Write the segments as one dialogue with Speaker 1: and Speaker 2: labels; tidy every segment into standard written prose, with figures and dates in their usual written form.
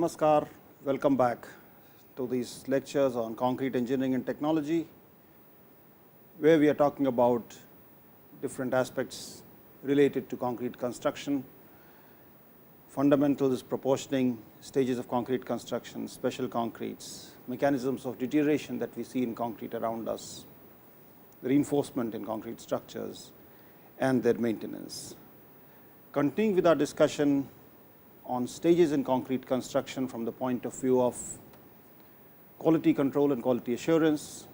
Speaker 1: Namaskar, welcome back to these lectures on concrete engineering and technology, where we are talking about different aspects related to concrete construction, fundamentals, proportioning, stages of concrete construction, special concretes, mechanisms of deterioration that we see in concrete around us, the reinforcement in concrete structures and their maintenance. Continuing with our discussion on stages in concrete construction from the point of view of quality control and quality assurance,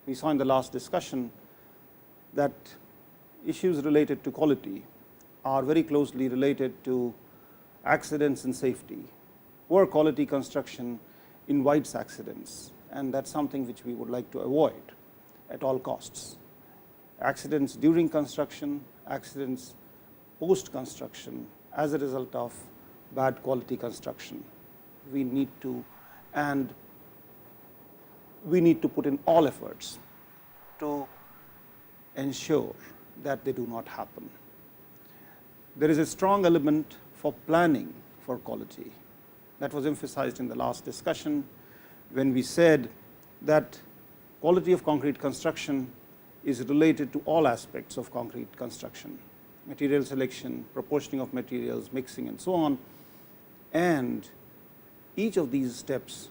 Speaker 1: we saw in the last discussion that issues related to quality are very closely related to accidents and safety. Poor quality construction invites accidents, and that is something which we would like to avoid at all costs. Accidents during construction, accidents post construction as a result of bad quality construction. We need to put in all efforts to ensure that they do not happen. There is a strong element for planning for quality that was emphasized in the last discussion when we said that quality of concrete construction is related to all aspects of concrete construction, material selection, proportioning of materials, mixing and so on, and each of these steps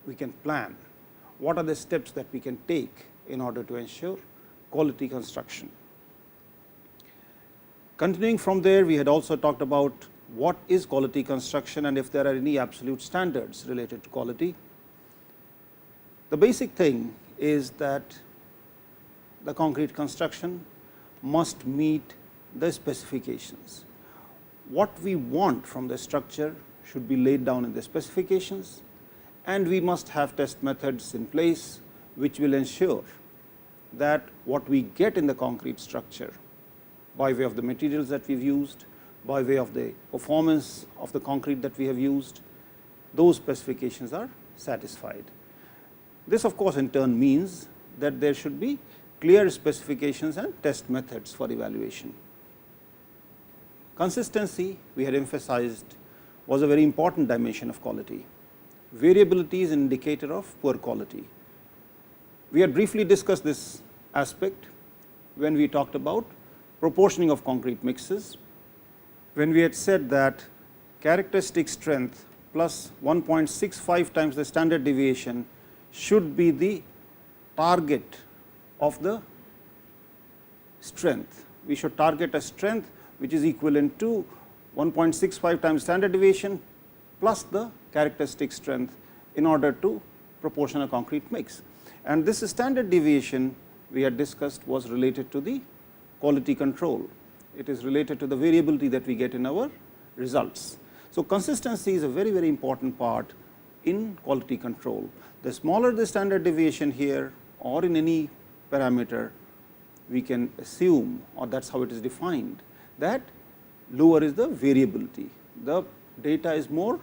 Speaker 1: we can plan. What are the steps that we can take in order to ensure quality construction? Continuing from there, we had also talked about what is quality construction and if there are any absolute standards related to quality. The basic thing is that the concrete construction must meet the specifications. What we want from the structure should be laid down in the specifications, and we must have test methods in place which will ensure that what we get in the concrete structure by way of the materials that we have used, by way of the performance of the concrete that we have used, those specifications are satisfied. This of course in turn means that there should be clear specifications and test methods for evaluation. Consistency, we had emphasized, was a very important dimension of quality. Variability is an indicator of poor quality. We had briefly discussed this aspect when we talked about proportioning of concrete mixes, when we had said that characteristic strength plus 1.65 times the standard deviation should be the target of the strength. We should target a strength which is equivalent to 1.65 times standard deviation plus the characteristic strength in order to proportion a concrete mix. And this standard deviation we had discussed was related to the quality control. It is related to the variability that we get in our results. So, consistency is a very, very important part in quality control. The smaller the standard deviation here or in any parameter, we can assume, or that is how it is defined, that lower is the variability. The data is more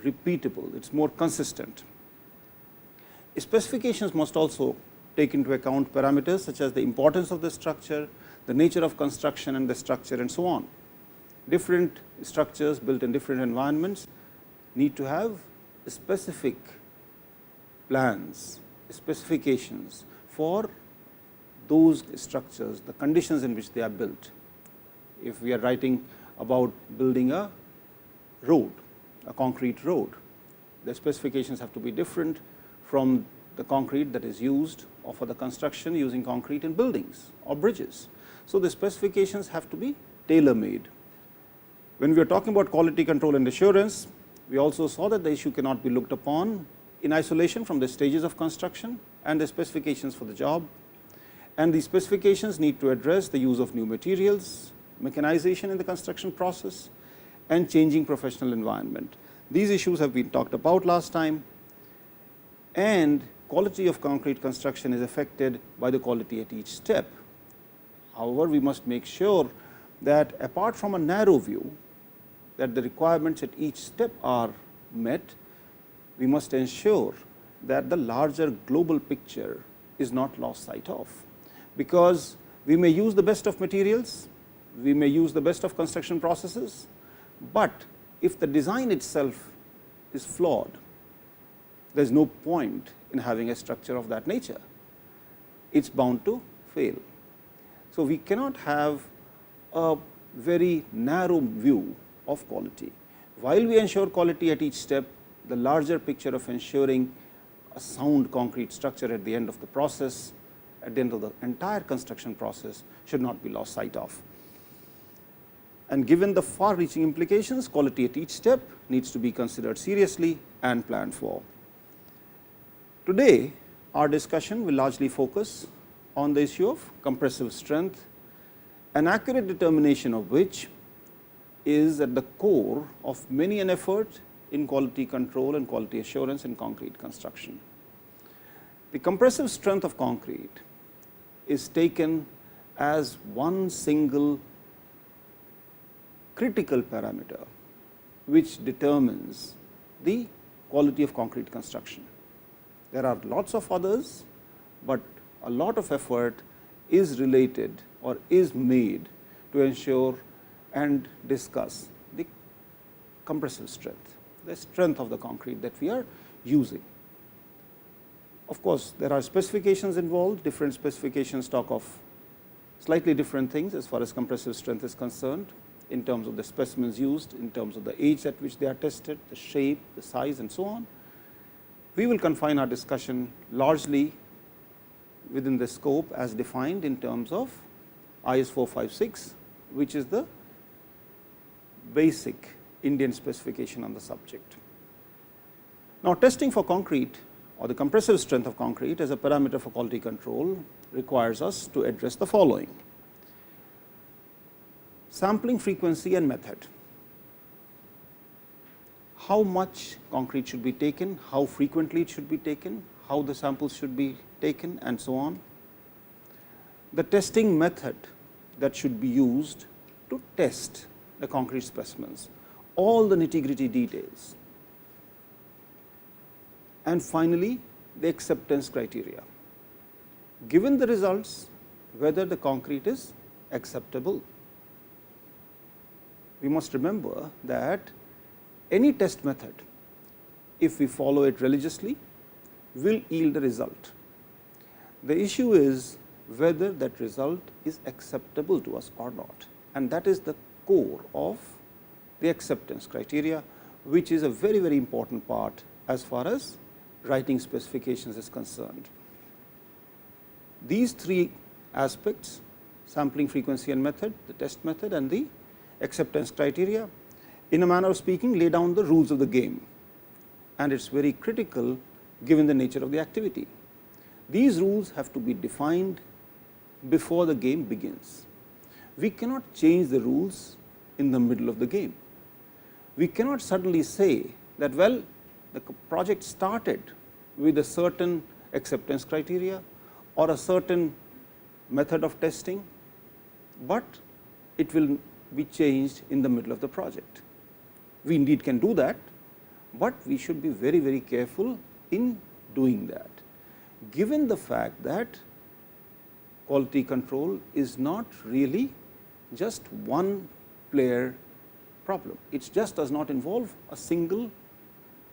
Speaker 1: repeatable, it is more consistent. Specifications must also take into account parameters such as the importance of the structure, the nature of construction and the structure and so on. Different structures built in different environments need to have specific plans, specifications for those structures, the conditions in which they are built. If we are writing about building a road, a concrete road, the specifications have to be different from the concrete that is used or for the construction using concrete in buildings or bridges. So, the specifications have to be tailor made. When we are talking about quality control and assurance, we also saw that the issue cannot be looked upon in isolation from the stages of construction and the specifications for the job, and these specifications need to address the use of new materials, mechanization in the construction process and changing professional environment. These issues have been talked about last time, and quality of concrete construction is affected by the quality at each step. However, we must make sure that apart from a narrow view that the requirements at each step are met, we must ensure that the larger global picture is not lost sight of, because we may use the best of materials, we may use the best of construction processes, but if the design itself is flawed, there is no point in having a structure of that nature. It is bound to fail. So, we cannot have a very narrow view of quality. While we ensure quality at each step, the larger picture of ensuring a sound concrete structure at the end of the process, at the end of the entire construction process, should not be lost sight of. And given the far reaching implications, quality at each step needs to be considered seriously and planned for. Today, our discussion will largely focus on the issue of compressive strength, an accurate determination of which is at the core of many an effort in quality control and quality assurance in concrete construction. The compressive strength of concrete is taken as one single critical parameter which determines the quality of concrete construction. There are lots of others, but a lot of effort is related or is made to ensure and discuss the compressive strength, the strength of the concrete that we are using. Of course, there are specifications involved. Different specifications talk of slightly different things as far as compressive strength is concerned, in terms of the specimens used, in terms of the age at which they are tested, the shape, the size, and so on. We will confine our discussion largely within the scope as defined in terms of IS 456, which is the basic Indian specification on the subject. Now, testing for concrete or the compressive strength of concrete as a parameter for quality control requires us to address the following: sampling frequency and method. How much concrete should be taken, how frequently it should be taken, how the samples should be taken, and so on. The testing method that should be used to test the concrete specimens, all the nitty-gritty details. And finally, the acceptance criteria. Given the results, whether the concrete is acceptable. We must remember that any test method, if we follow it religiously, will yield a result. The issue is whether that result is acceptable to us or not, and that is the core of the acceptance criteria, which is a very, very important part as far as writing specifications is concerned. These three aspects, sampling frequency and method, the test method, and the acceptance criteria, in a manner of speaking, lay down the rules of the game, and it is very critical given the nature of the activity. These rules have to be defined before the game begins. We cannot change the rules in the middle of the game. We cannot suddenly say that, well, the project started with a certain acceptance criteria or a certain method of testing, but it will be changed in the middle of the project. We indeed can do that, but we should be very, very careful in doing that, given the fact that quality control is not really just one player problem. It just does not involve a single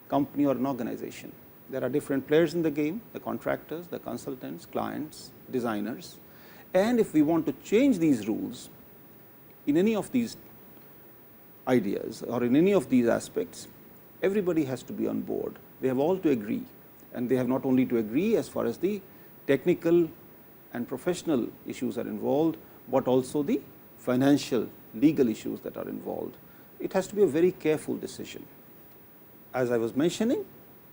Speaker 1: company or an organization. There are different players in the game, the contractors, the consultants, clients, designers, and if we want to change these rules in any of these ideas or in any of these aspects, everybody has to be on board. They have all to agree, and they have not only to agree as far as the technical and professional issues are involved, but also the financial, legal issues that are involved. It has to be a very careful decision. As I was mentioning,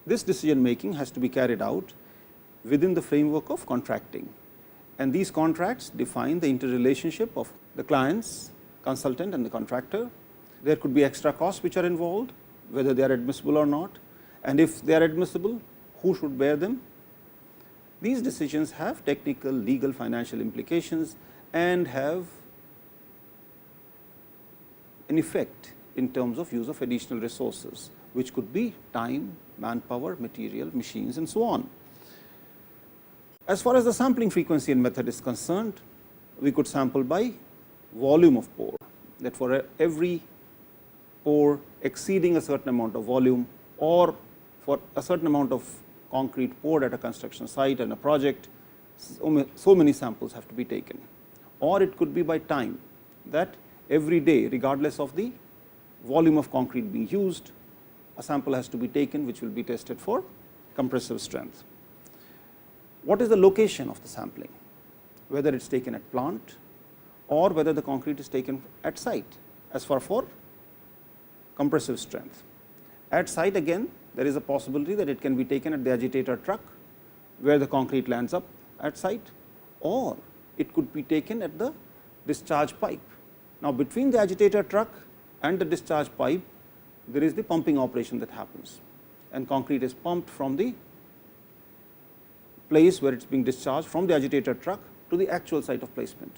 Speaker 1: this decision making has to be carried out within the framework of contracting, and these contracts define the interrelationship of the clients, consultant, and the contractor. There could be extra costs which are involved, whether they are admissible or not, and if they are admissible, who should bear them. These decisions have technical, legal, financial implications and have an effect in terms of use of additional resources, which could be time, manpower, material, machines, and so on. As far as the sampling frequency and method is concerned, we could sample by volume of pore, that for every pour exceeding a certain amount of volume, or for a certain amount of concrete poured at a construction site and a project, so many samples have to be taken. Or it could be by time, that every day, regardless of the volume of concrete being used, a sample has to be taken which will be tested for compressive strength. What is the location of the sampling? Whether it is taken at plant or whether the concrete is taken at site, as for compressive strength. At site, again, there is a possibility that it can be taken at the agitator truck, where the concrete lands up at site, or it could be taken at the discharge pipe. Now, between the agitator truck and the discharge pipe, there is the pumping operation that happens, and concrete is pumped from the place where it is being discharged from the agitator truck to the actual site of placement.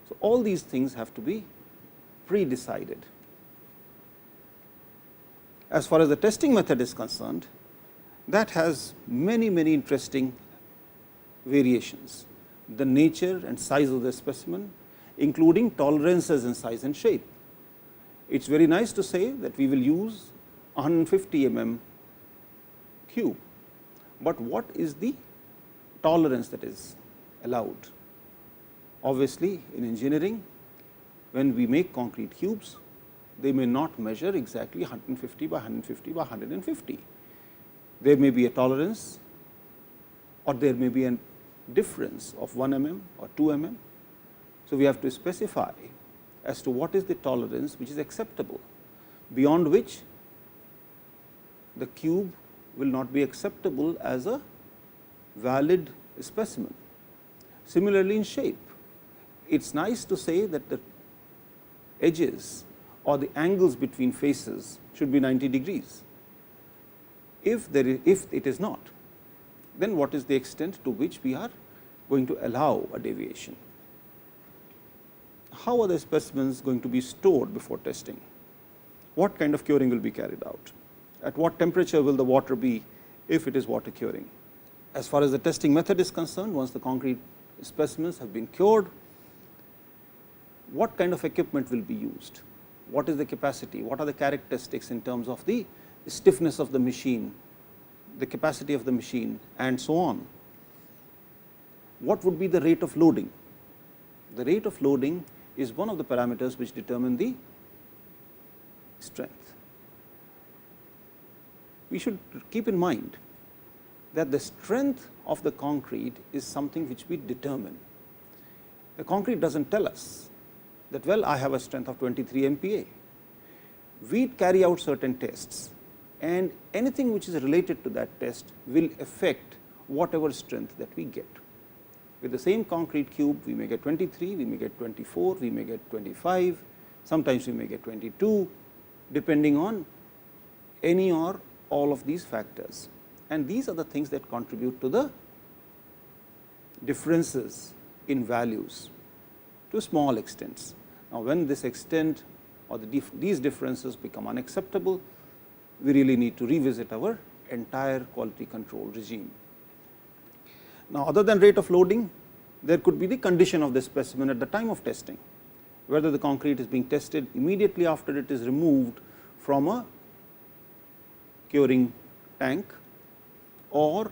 Speaker 1: So, all these things have to be pre-decided. As far as the testing method is concerned, that has many interesting variations. The nature and size of the specimen, including tolerances in size and shape. It is very nice to say that we will use 150 mm cube, but what is the tolerance that is allowed? Obviously, in engineering, when we make concrete cubes, they may not measure exactly 150 by 150 by 150. There may be a tolerance, or there may be a difference of 1 mm or 2 mm. So, we have to specify as to what is the tolerance which is acceptable, beyond which the cube will not be acceptable as a valid specimen. Similarly, in shape, it is nice to say that the edges or the angles between faces should be 90 degrees. If it is not, then what is the extent to which we are going to allow a deviation? How are the specimens going to be stored before testing? What kind of curing will be carried out? At what temperature will the water be if it is water curing? As far as the testing method is concerned, once the concrete specimens have been cured, what kind of equipment will be used? What is the capacity? What are the characteristics in terms of the stiffness of the machine, the capacity of the machine, and so on? What would be the rate of loading? The rate of loading is one of the parameters which determine the strength. We should keep in mind that the strength of the concrete is something which we determine. The concrete does not tell us that, well, I have a strength of 23 MPa. We carry out certain tests, and anything which is related to that test will affect whatever strength that we get. With the same concrete cube, we may get 23, we may get 24, we may get 25, sometimes we may get 22, depending on any or all of these factors. And these are the things that contribute to the differences in values to small extents. Now, when this extent or these differences become unacceptable, we really need to revisit our entire quality control regime. Now, other than rate of loading, there could be the condition of the specimen at the time of testing, whether the concrete is being tested immediately after it is removed from a curing tank, or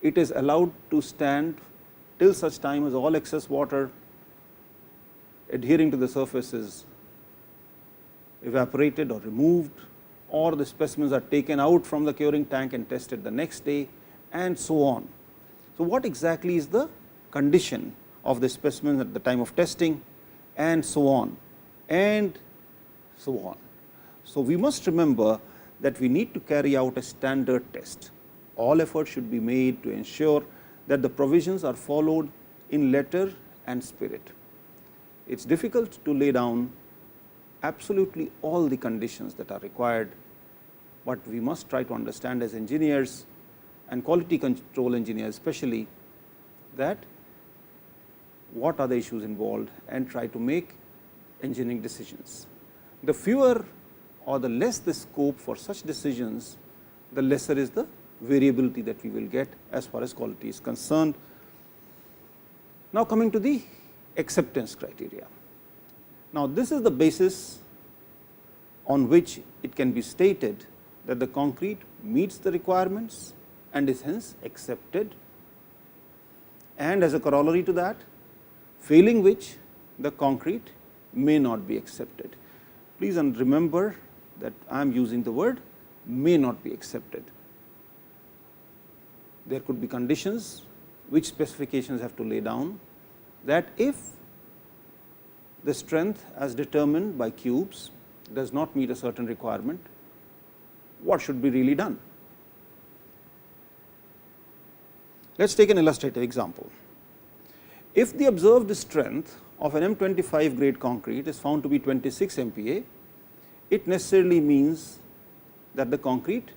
Speaker 1: it is allowed to stand till such time as all excess water adhering to the surface is evaporated or removed, or the specimens are taken out from the curing tank and tested the next day, and so on. So, what exactly is the condition of the specimen at the time of testing, and so on, and so on. So, we must remember that we need to carry out a standard test. All efforts should be made to ensure that the provisions are followed in letter and spirit. It is difficult to lay down absolutely all the conditions that are required, but we must try to understand as engineers and quality control engineers especially, that what are the issues involved, and try to make engineering decisions. The fewer or the less the scope for such decisions, the lesser is the variability that we will get as far as quality is concerned. Now, coming to the acceptance criteria. Now, this is the basis on which it can be stated that the concrete meets the requirements and is hence accepted, and as a corollary to that, failing which the concrete may not be accepted. Please remember that I am using the word may not be accepted. There could be conditions which specifications have to lay down, that if the strength as determined by cubes does not meet a certain requirement, what should be really done? Let us take an illustrative example. If the observed strength of an M25 grade concrete is found to be 26 MPa, it necessarily means that the concrete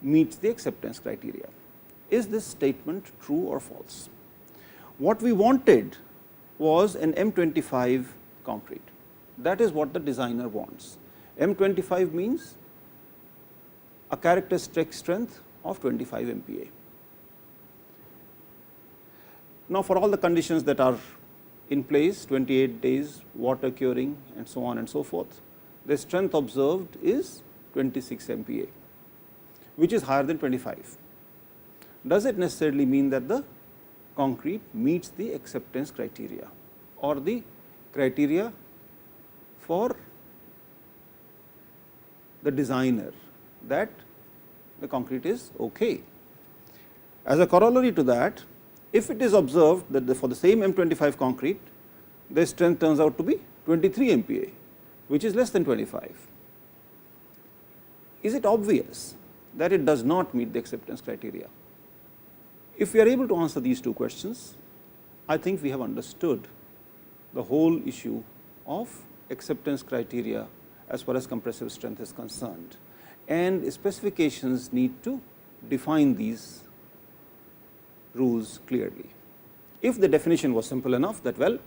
Speaker 1: meets the acceptance criteria. Is this statement true or false? What we wanted was an M25 concrete. That is what the designer wants. M25 means a characteristic strength of 25 MPa. Now, for all the conditions that are in place, 28 days, water curing and so on and so forth, the strength observed is 26 MPa, which is higher than 25. Does it necessarily mean that the concrete meets the acceptance criteria or the criteria for the designer that the concrete is okay? As a corollary to that, if it is observed that for the same M25 concrete, the strength turns out to be 23 MPa, which is less than 25, is it obvious that it does not meet the acceptance criteria? If we are able to answer these two questions, I think we have understood the whole issue of acceptance criteria as far as compressive strength is concerned, and specifications need to define these rules clearly. If the definition was simple enough that, well,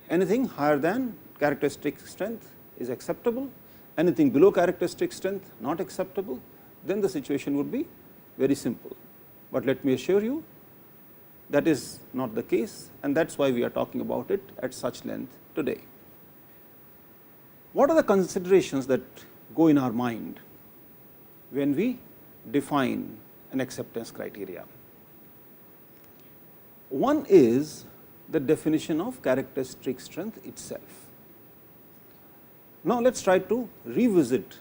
Speaker 1: anything higher than characteristic strength is acceptable, anything below characteristic strength not acceptable, then the situation would be very simple. But let me assure you, that is not the case, and that is why we are talking about it at such length today. What are the considerations that go in our mind when we define an acceptance criteria? One is the definition of characteristic strength itself. Now, let us try to revisit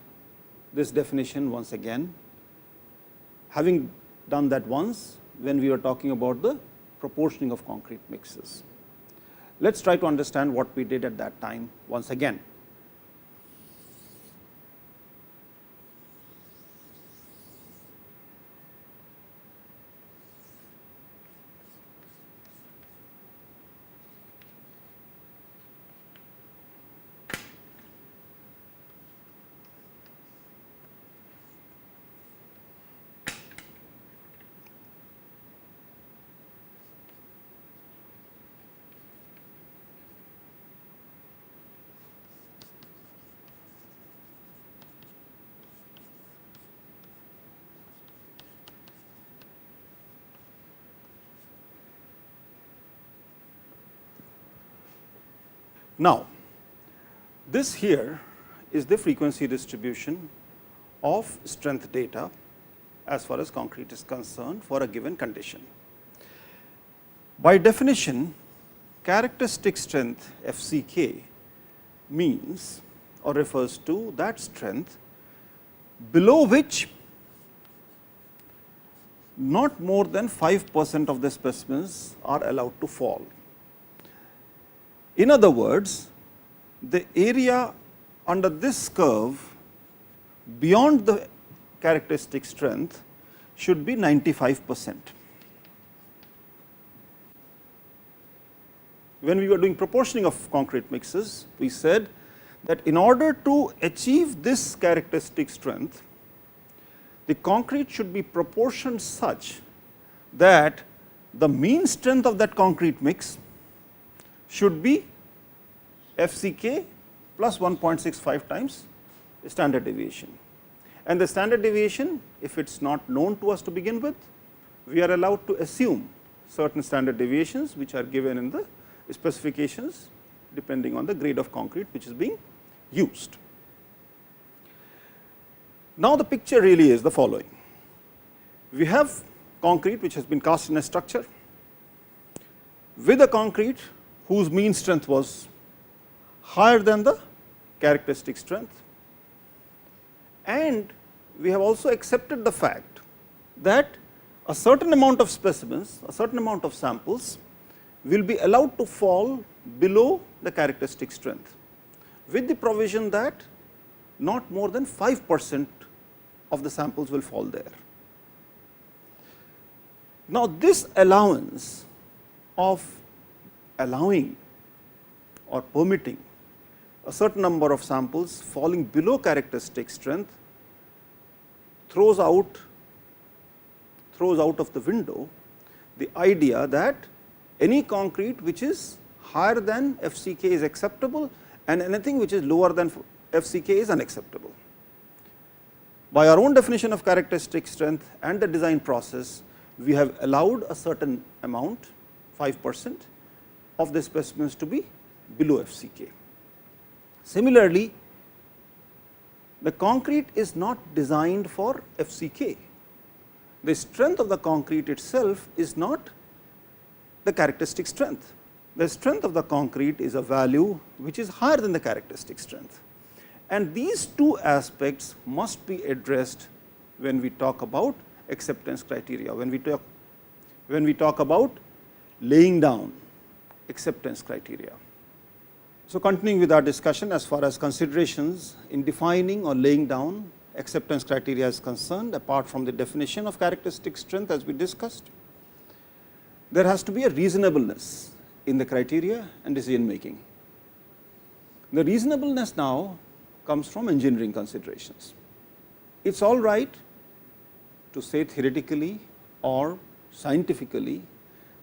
Speaker 1: this definition once again, having done that once when we were talking about the proportioning of concrete mixes. Let us try to understand what we did at that time once again. Now, this here is the frequency distribution of strength data as far as concrete is concerned for a given condition. By definition, characteristic strength FCK means or refers to that strength below which not more than 5% of the specimens are allowed to fall. In other words, the area under this curve beyond the characteristic strength should be 95%. When we were doing proportioning of concrete mixes, we said that in order to achieve this characteristic strength, the concrete should be proportioned such that the mean strength of that concrete mix should be FCK plus 1.65 times standard deviation. And the standard deviation, if it is not known to us to begin with, we are allowed to assume certain standard deviations which are given in the specifications depending on the grade of concrete which is being used. Now, the picture really is the following. We have concrete which has been cast in a structure with a concrete whose mean strength was higher than the characteristic strength, and we have also accepted the fact that a certain amount of specimens, a certain amount of samples will be allowed to fall below the characteristic strength, with the provision that not more than 5% of the samples will fall there. Now, this allowance of allowing or permitting a certain number of samples falling below characteristic strength throws out of the window the idea that any concrete which is higher than FCK is acceptable and anything which is lower than FCK is unacceptable. By our own definition of characteristic strength and the design process, we have allowed a certain amount, 5% of the specimens to be below FCK. Similarly, the concrete is not designed for FCK. The strength of the concrete itself is not the characteristic strength. The strength of the concrete is a value which is higher than the characteristic strength. And these two aspects must be addressed when we talk about acceptance criteria, when we talk about laying down acceptance criteria. So, continuing with our discussion as far as considerations in defining or laying down acceptance criteria is concerned, apart from the definition of characteristic strength as we discussed, there has to be a reasonableness in the criteria and decision making. The reasonableness now comes from engineering considerations. It is all right to say theoretically or scientifically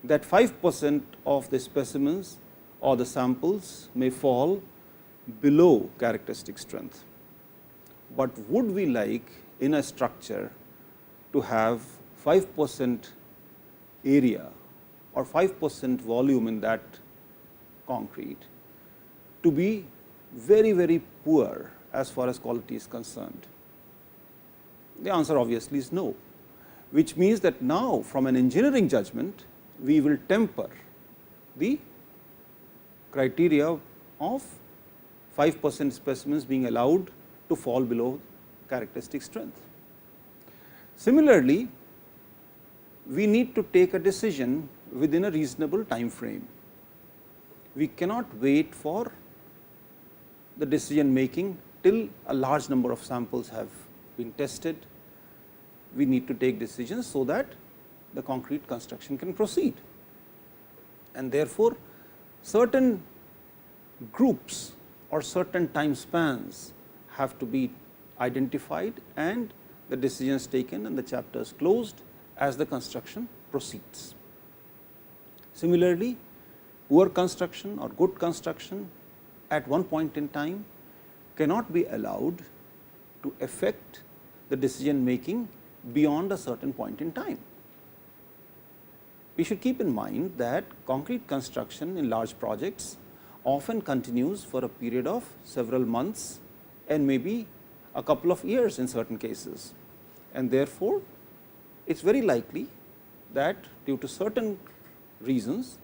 Speaker 1: that 5% of the specimens or the samples may fall below characteristic strength. But would we like in a structure to have 5% area or 5% volume in that concrete to be very, very poor as far as quality is concerned? The answer obviously is no, which means that now from an engineering judgment, we will temper the criteria of 5% specimens being allowed to fall below characteristic strength. Similarly, we need to take a decision within a reasonable time frame. We cannot wait for the decision making till a large number of samples have been tested. We need to take decisions so that the concrete construction can proceed, and therefore, certain groups or certain time spans have to be identified and the decisions taken and the chapters closed as the construction proceeds. Similarly, poor construction or good construction at one point in time cannot be allowed to affect the decision making beyond a certain point in time. We should keep in mind that concrete construction in large projects often continues for a period of several months and maybe a couple of years in certain cases, and therefore, it is very likely that due to certain reasons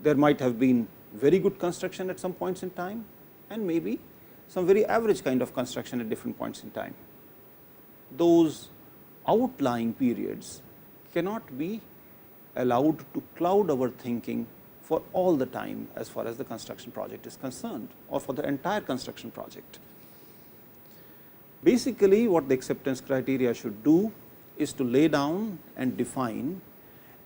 Speaker 1: there might have been very good construction at some points in time and maybe some very average kind of construction at different points in time. Those outlying periods cannot be allowed to cloud our thinking for all the time as far as the construction project is concerned, or for the entire construction project. Basically, what the acceptance criteria should do is to lay down and define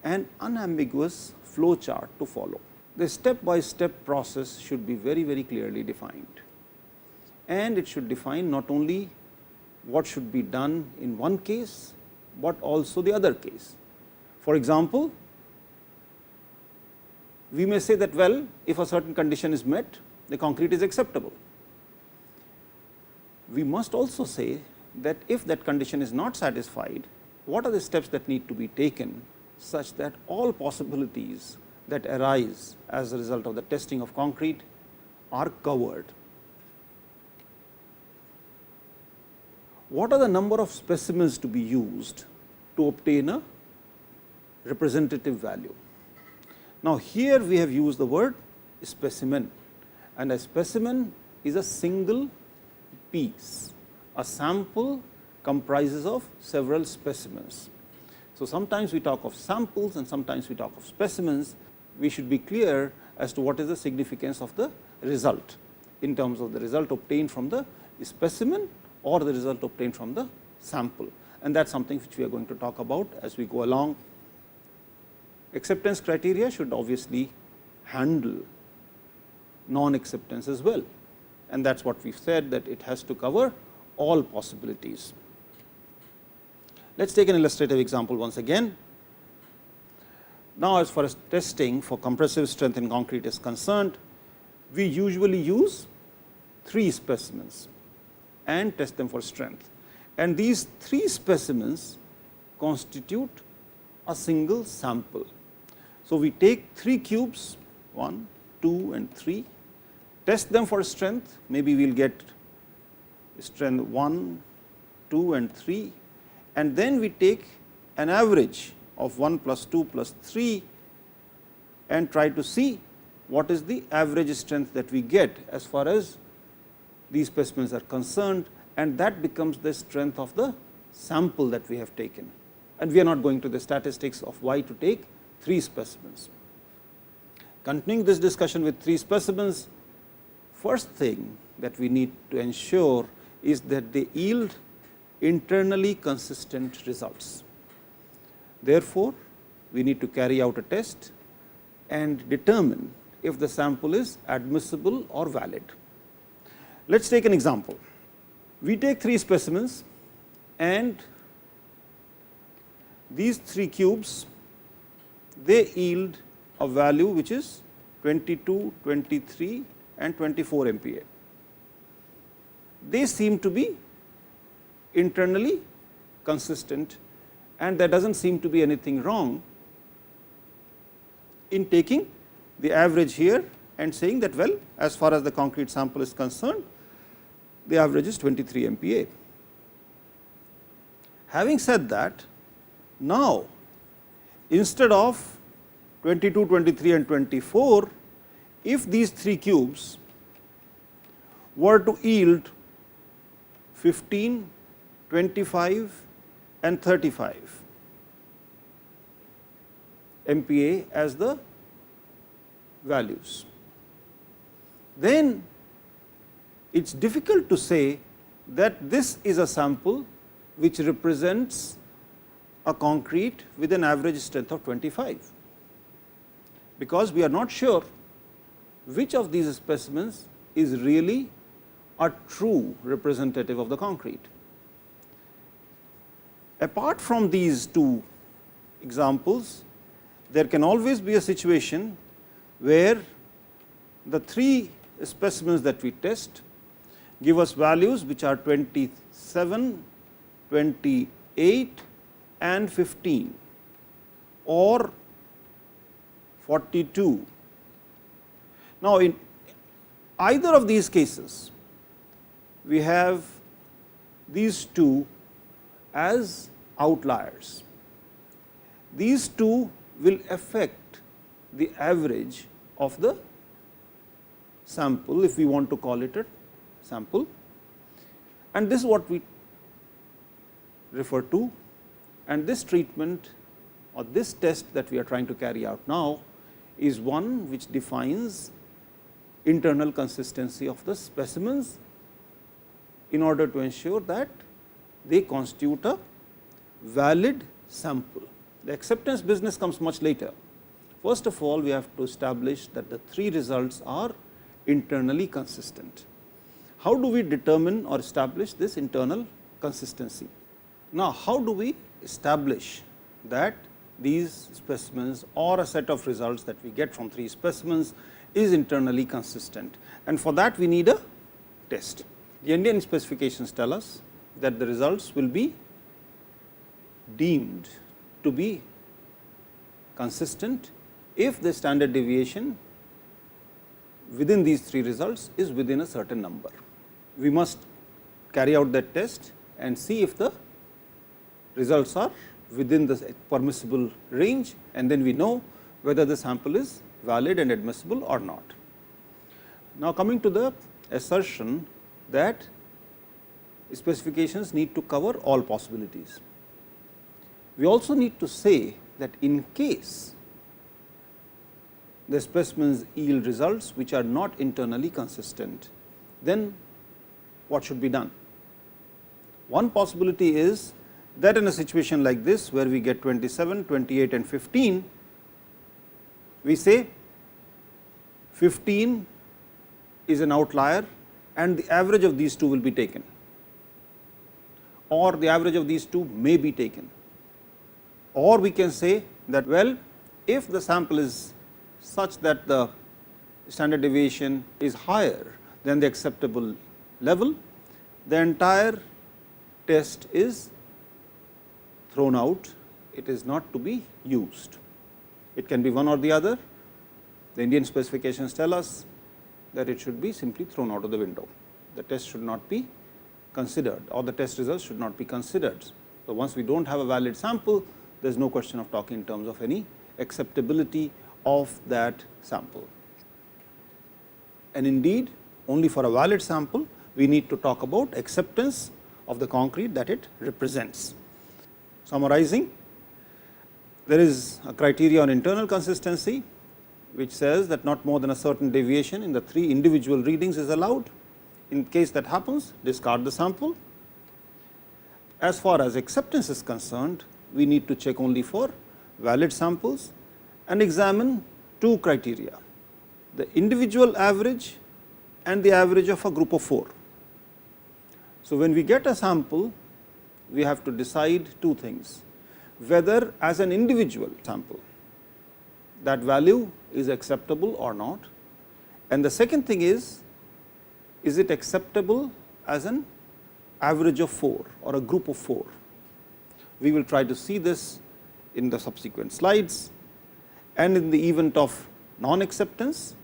Speaker 1: an unambiguous flow chart to follow. The step by step process should be very, very clearly defined, and it should define not only what should be done in one case, but also the other case. For example, we may say that, well, if a certain condition is met, the concrete is acceptable. We must also say that if that condition is not satisfied, what are the steps that need to be taken such that all possibilities that arise as a result of the testing of concrete are covered. what are the number of specimens to be used to obtain a representative value. Now, here we have used the word specimen, and a specimen is a single piece. A sample comprises of several specimens. So, sometimes we talk of samples and sometimes we talk of specimens. We should be clear as to what is the significance of the result in terms of the result obtained from the specimen or the result obtained from the sample, and that is something which we are going to talk about as we go along. Acceptance criteria should obviously handle non-acceptance as well, and that is what we have said, that it has to cover all possibilities. Let us take an illustrative example once again. Now, as far as testing for compressive strength in concrete is concerned, we usually use 3 specimens and test them for strength, and these 3 specimens constitute a single sample. So, we take 3 cubes 1, 2 and 3, test them for strength, maybe we will get strength 1, 2 and 3, and then we take an average of 1 plus 2 plus 3 and try to see what is the average strength that we get as far as these specimens are concerned, and that becomes the strength of the sample that we have taken. And we are not going to the statistics of why to take 3 specimens. Continuing this discussion with 3 specimens, first thing that we need to ensure is that they yield internally consistent results. Therefore, we need to carry out a test and determine if the sample is admissible or valid. Let us take an example. We take 3 specimens and these 3 cubes, they yield a value which is 22, 23 and 24 MPa. They seem to be internally consistent, and there does not seem to be anything wrong in taking the average here and saying that, well, as far as the concrete sample is concerned, the average is 23 MPa. Having said that, now instead of 22, 23 and 24, if these 3 cubes were to yield 15, 25 and 35 MPa as the values, then it is difficult to say that this is a sample which represents a concrete with an average strength of 25, because we are not sure which of these specimens is really a true representative of the concrete. Apart from these 2 examples, there can always be a situation where the 3 specimens that we test give us values which are 27, 28 and 15 or 42. Now, in either of these cases, we have these 2 as outliers. These 2 will affect the average of the sample, if we want to call it a sample, and this is what we refer to, and this treatment or this test that we are trying to carry out now is one which defines internal consistency of the specimens in order to ensure that they constitute a valid sample. The acceptance business comes much later. First of all, we have to establish that the 3 results are internally consistent. How do we determine or establish this internal consistency? Now, how do we establish that these specimens or a set of results that we get from 3 specimens is internally consistent? And for that we need a test. The Indian specifications tell us that the results will be deemed to be consistent if the standard deviation within these 3 results is within a certain number. We must carry out that test and see if the results are within the permissible range, and then we know whether the sample is valid and admissible or not. Now, coming to the assertion that specifications need to cover all possibilities. We also need to say that in case the specimens yield results which are not internally consistent, then what should be done? One possibility is that in a situation like this, where we get 27, 28 and 15, we say 15 is an outlier and the average of these two will be taken, or the average of these two may be taken. Or we can say that, well, if the sample is such that the standard deviation is higher than the acceptable level, the entire test is thrown out, it is not to be used. It can be one or the other. The Indian specifications tell us that it should be simply thrown out of the window. The test should not be considered, or the test results should not be considered. So, once we do not have a valid sample, there is no question of talking in terms of any acceptability of that sample. And indeed, only for a valid sample, we need to talk about acceptance of the concrete that it represents. Summarizing, there is a criteria on internal consistency, which says that not more than a certain deviation in the 3 individual readings is allowed. In case that happens, discard the sample. As far as acceptance is concerned, we need to check only for valid samples and examine 2 criteria: the individual average and the average of a group of 4. So, when we get a sample, we have to decide 2 things: whether as an individual sample that value is acceptable or not, and the second thing is it acceptable as an average of 4 or a group of 4. We will try to see this in the subsequent slides. And in the event of non-acceptance,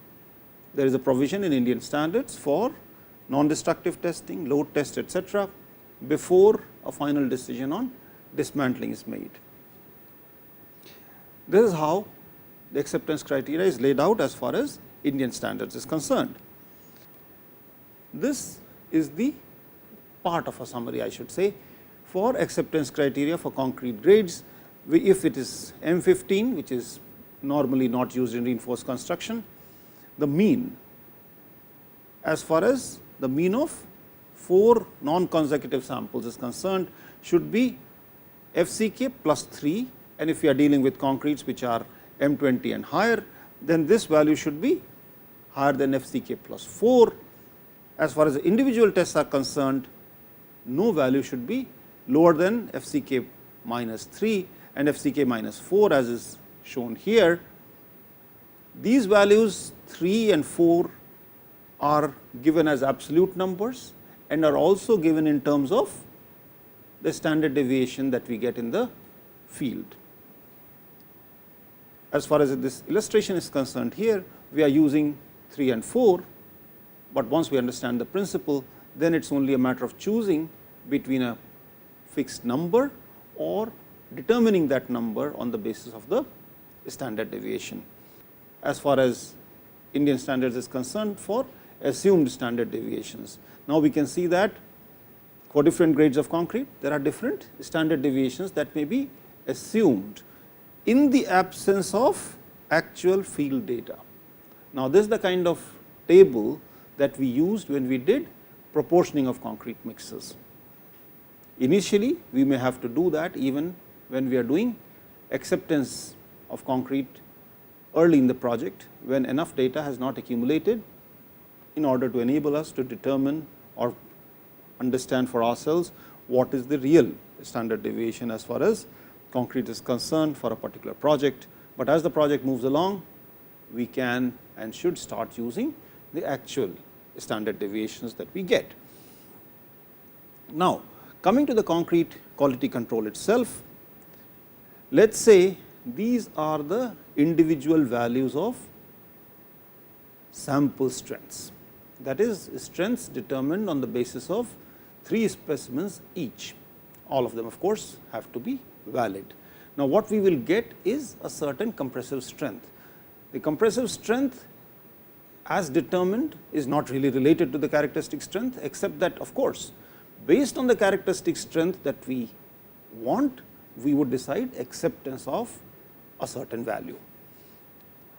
Speaker 1: there is a provision in Indian standards for non-destructive testing, load test, etc., before a final decision on dismantling is made. This is how the acceptance criteria is laid out as far as Indian standards is concerned. This is the part of a summary, I should say, for acceptance criteria for concrete grades. If it is M15, which is normally not used in reinforced construction, the mean, as far as the mean of 4 non-consecutive samples is concerned, should be FCK plus 3, and if we are dealing with concretes which are M20 and higher, then this value should be higher than FCK plus 4. As far as the individual tests are concerned, no value should be lower than FCK minus 3 and FCK minus 4, as is shown here. These values 3 and 4 are given as absolute numbers and are also given in terms of the standard deviation that we get in the field. As far as this illustration is concerned, here we are using 3 and 4, but once we understand the principle, then it is only a matter of choosing between a fixed number or determining that number on the basis of the standard deviation. As far as Indian standards is concerned, for assumed standard deviations. Now, we can see that for different grades of concrete, there are different standard deviations that may be assumed in the absence of actual field data. Now, this is the kind of table that we used when we did proportioning of concrete mixes. Initially, we may have to do that even when we are doing acceptance of concrete early in the project, when enough data has not accumulated in order to enable us to determine or understand for ourselves what is the real standard deviation as far as concrete is concerned for a particular project. But as the project moves along, we can and should start using the actual standard deviations that we get. Now, coming to the concrete quality control itself, let us say these are the individual values of sample strengths, that is, strengths determined on the basis of 3 specimens each. All of them of course, have to be valid. Now, what we will get is a certain compressive strength. The compressive strength as determined is not really related to the characteristic strength, except that of course, based on the characteristic strength that we want, we would decide acceptance of a certain value.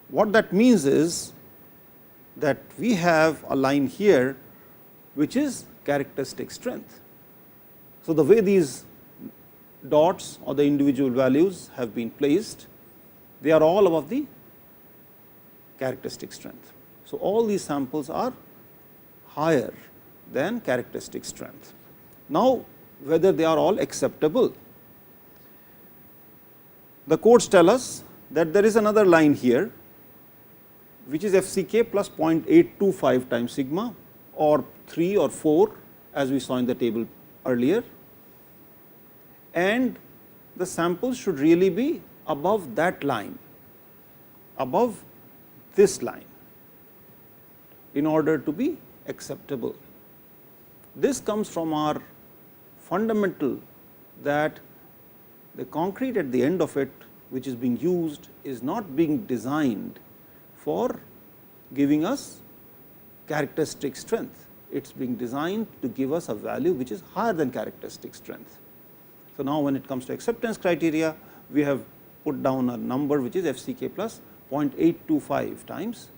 Speaker 1: What that means is that we have a line here which is characteristic strength. So, the way these dots or the individual values have been placed, they are all above the characteristic strength. So, all these samples are higher than characteristic strength. Now, whether they are all acceptable, the codes tell us that there is another line here which is FCK plus 0.825 times sigma, or 3 or 4 as we saw in the table earlier, and the samples should really be above that line, above this line, in order to be acceptable. This comes from our fundamental that the concrete at the end of it which is being used is not being designed for giving us characteristic strength. It is being designed to give us a value which is higher than characteristic strength. So, now when it comes to acceptance criteria, we have put down a number which is FCK plus 0.825 times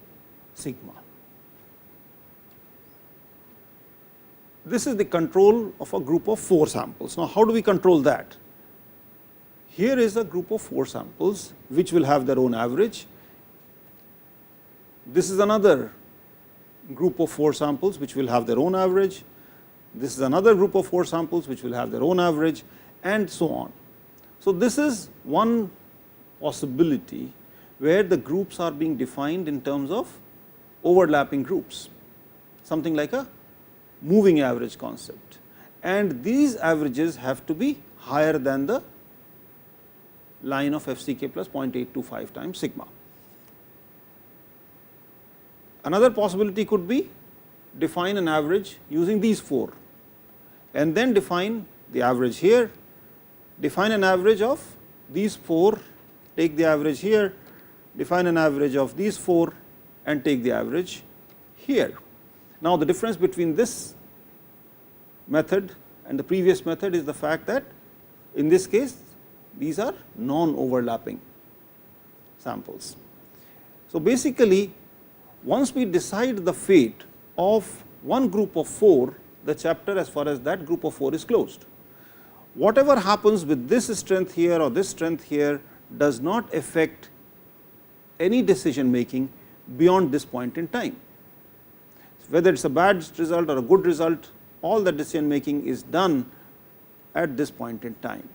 Speaker 1: sigma. This is the control of a group of 4 samples. Now, how do we control that? Here is a group of 4 samples which will have their own average. This is another group of 4 samples which will have their own average. This is another group of 4 samples which will have their own average, and so on. So, this is one possibility where the groups are being defined in terms of overlapping groups, something like a moving average concept, and these averages have to be higher than the line of FCK plus 0.825 times sigma. Another possibility could be define an average using these 4 and then define the average here, define an average of these 4, take the average here, define an average of these 4 and take the average here. Now, the difference between this method and the previous method is the fact that in this case these are non-overlapping samples. So, basically once we decide the fate of one group of 4, the chapter as far as that group of 4 is closed. Whatever happens with this strength here or this strength here does not affect any decision making beyond this point in time. Whether it is a bad result or a good result, all the decision making is done at this point in time,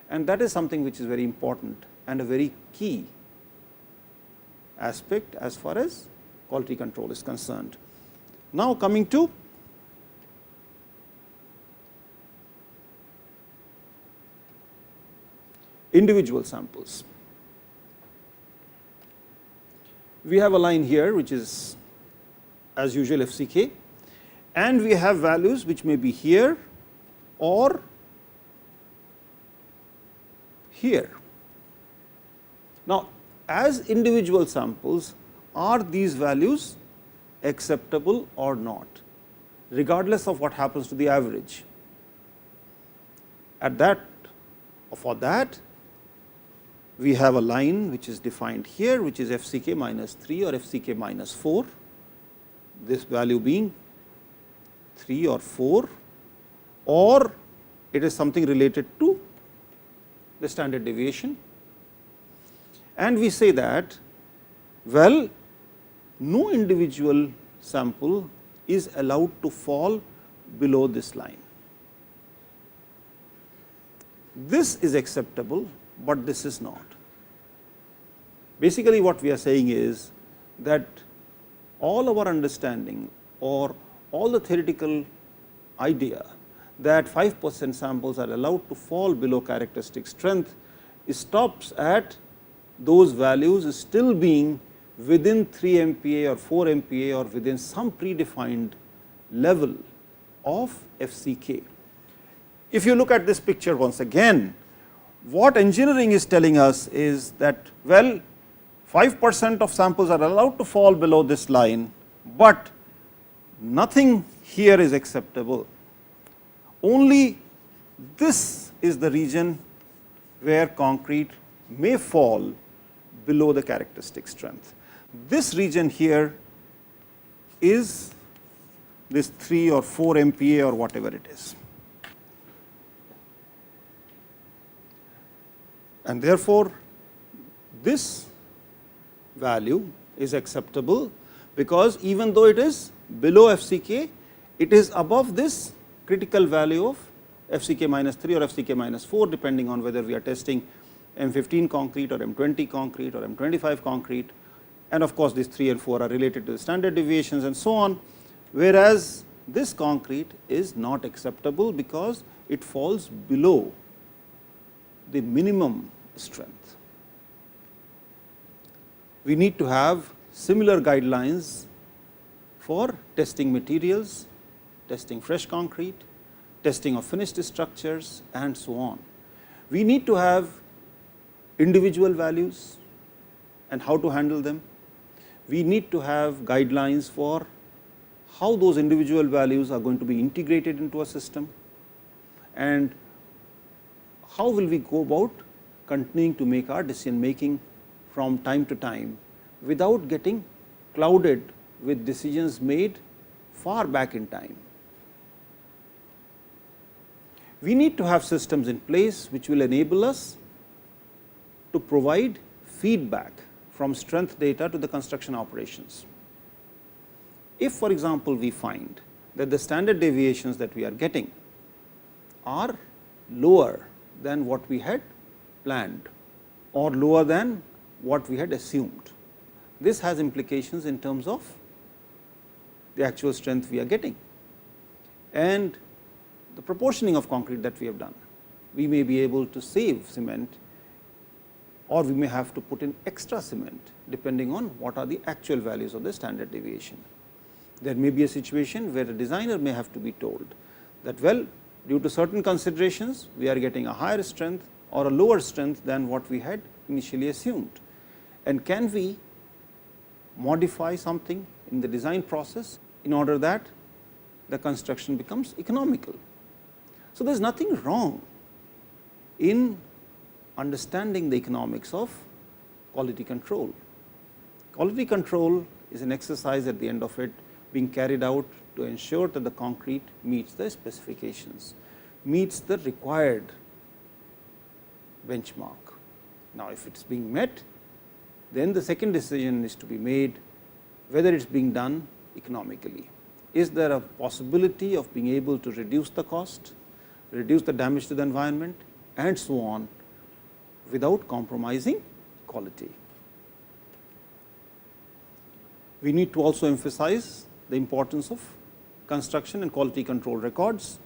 Speaker 1: and that is something which is very important and a very key aspect as far as quality control is concerned. Now, coming to individual samples. We have a line here which is as usual FCK, and we have values which may be here or here. Now, as individual samples, are these values acceptable or not, regardless of what happens to the average? At that, for that, we have a line which is defined here, which is FCK minus 3 or FCK minus 4, this value being 3 or 4, or it is something related to the standard deviation. And we say that, well, no individual sample is allowed to fall below this line. This is acceptable, but this is not. Basically, what we are saying is that all our understanding or all the theoretical idea that 5% samples are allowed to fall below characteristic strength stops at those values still being within 3 MPa or 4 MPa or within some predefined level of FCK. If you look at this picture once again, what engineering is telling us is that, well, 5% of samples are allowed to fall below this line, but nothing here is acceptable. Only this is the region where concrete may fall below the characteristic strength. This region here is this 3 or 4 MPa or whatever it is. And therefore, this value is acceptable, because even though it is below FCK, it is above this critical value of FCK minus 3 or FCK minus 4, depending on whether we are testing M15 concrete or M20 concrete or M25 concrete, and of course, these 3 and 4 are related to the standard deviations and so on, whereas this concrete is not acceptable because it falls below the minimum strength. We need to have similar guidelines for testing materials, testing fresh concrete, testing of finished structures and so on. We need to have individual values and how to handle them. We need to have guidelines for how those individual values are going to be integrated into a system, and how will we go about continuing to make our decision making from time to time without getting clouded with decisions made far back in time. We need to have systems in place which will enable us to provide feedback from strength data to the construction operations. If, for example, we find that the standard deviations that we are getting are lower than what we had planned or lower than what we had assumed, this has implications in terms of the actual strength we are getting and the proportioning of concrete that we have done. We may be able to save cement, or we may have to put in extra cement depending on what are the actual values of the standard deviation. There may be a situation where a designer may have to be told that, well, due to certain considerations, we are getting a higher strength or a lower strength than what we had initially assumed, and can we modify something in the design process in order that the construction becomes economical. So, there is nothing wrong in understanding the economics of quality control. Quality control is an exercise at the end of it being carried out to ensure that the concrete meets the specifications, meets the required benchmark. Now, if it is being met, then the second decision is to be made whether it is being done economically. Is there a possibility of being able to reduce the cost, reduce the damage to the environment and so on without compromising quality. We need to also emphasize the importance of construction and quality control records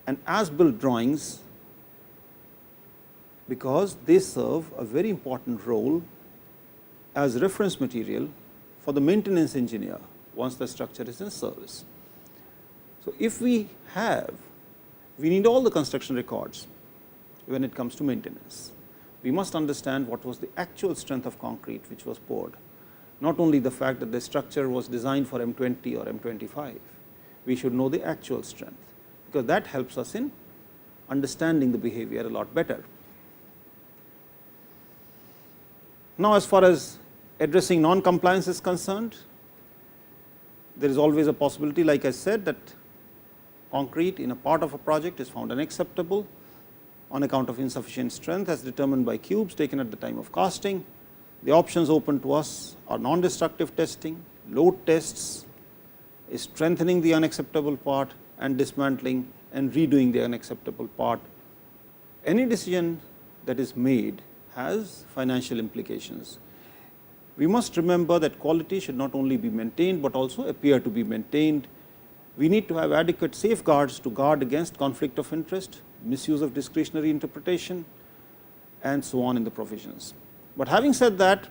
Speaker 1: and as-built drawings, because they serve a very important role as reference material for the maintenance engineer once the structure is in service. So, if we need all the construction records when it comes to maintenance. We must understand what was the actual strength of concrete which was poured, not only the fact that the structure was designed for M20 or M25. We should know the actual strength, because that helps us in understanding the behavior a lot better. Now, as far as addressing non-compliance is concerned, there is always a possibility, like I said, that concrete in a part of a project is found unacceptable on account of insufficient strength as determined by cubes taken at the time of casting. The options open to us are non-destructive testing, load tests, strengthening the unacceptable part and dismantling and redoing the unacceptable part. Any decision that is made has financial implications. We must remember that quality should not only be maintained, but also appear to be maintained. We need to have adequate safeguards to guard against conflict of interest, misuse of discretionary interpretation and so on in the provisions. But having said that,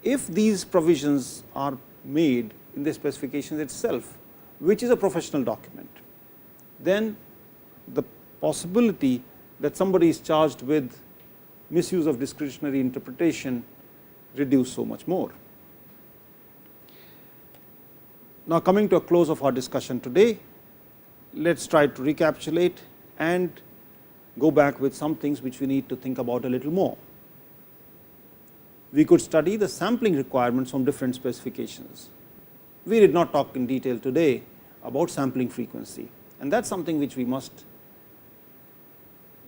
Speaker 1: if these provisions are made in the specifications itself, which is a professional document, then the possibility that somebody is charged with misuse of discretionary interpretation reduce so much more. Now, coming to a close of our discussion today, let us try to recapitulate and go back with some things which we need to think about a little more. We could study the sampling requirements from different specifications. We did not talk in detail today about sampling frequency, and that is something which we must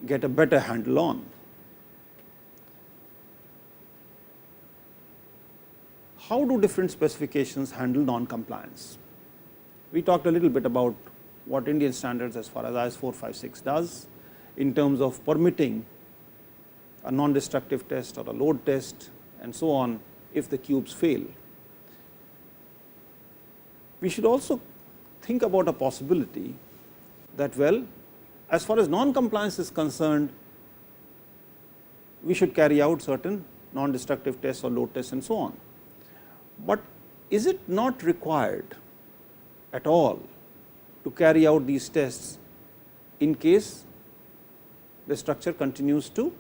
Speaker 1: get a better handle on. How do different specifications handle non-compliance? We talked a little bit about what Indian standards as far as IS 456 does in terms of permitting a non-destructive test or a load test and so on if the cubes fail. We should also think about a possibility that, well, as far as non-compliance is concerned, we should carry out certain non-destructive tests or load tests and so on. But is it not required at all to carry out these tests in case the structure continues to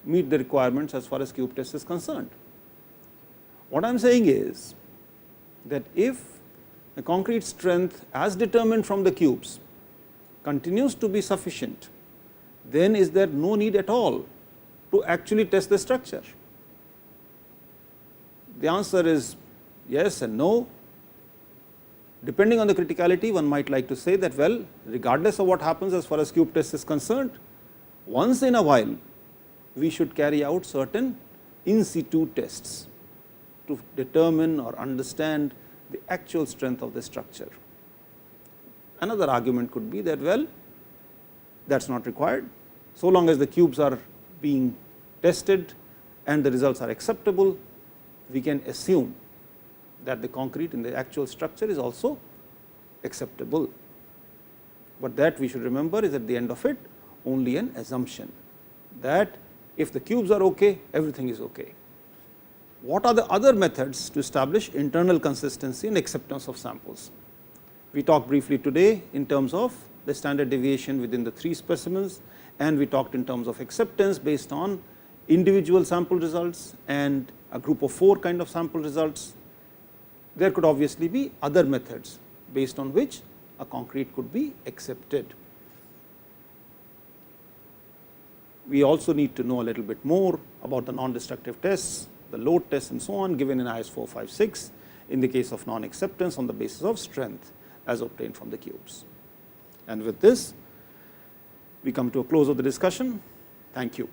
Speaker 1: meet the requirements as far as cube test is concerned? What I am saying is that if the concrete strength as determined from the cubes continues to be sufficient, then is there no need at all to actually test the structure? The answer is yes and no. Depending on the criticality, one might like to say that, well, regardless of what happens as far as cube test is concerned, once in a while we should carry out certain in situ tests to determine or understand the actual strength of the structure. Another argument could be that, well, that is not required. So long as the cubes are being tested and the results are acceptable, we can assume that the concrete in the actual structure is also acceptable. But that we should remember is at the end of it only an assumption that if the cubes are okay, everything is okay. What are the other methods to establish internal consistency and acceptance of samples? We talked briefly today in terms of the standard deviation within the 3 specimens, and we talked in terms of acceptance based on individual sample results and a group of 4 kind of sample results. There could obviously be other methods based on which a concrete could be accepted. We also need to know a little bit more about the non-destructive tests, the load tests and so on given in IS 456 in the case of non-acceptance on the basis of strength as obtained from the cubes. And with this, we come to a close of the discussion. Thank you.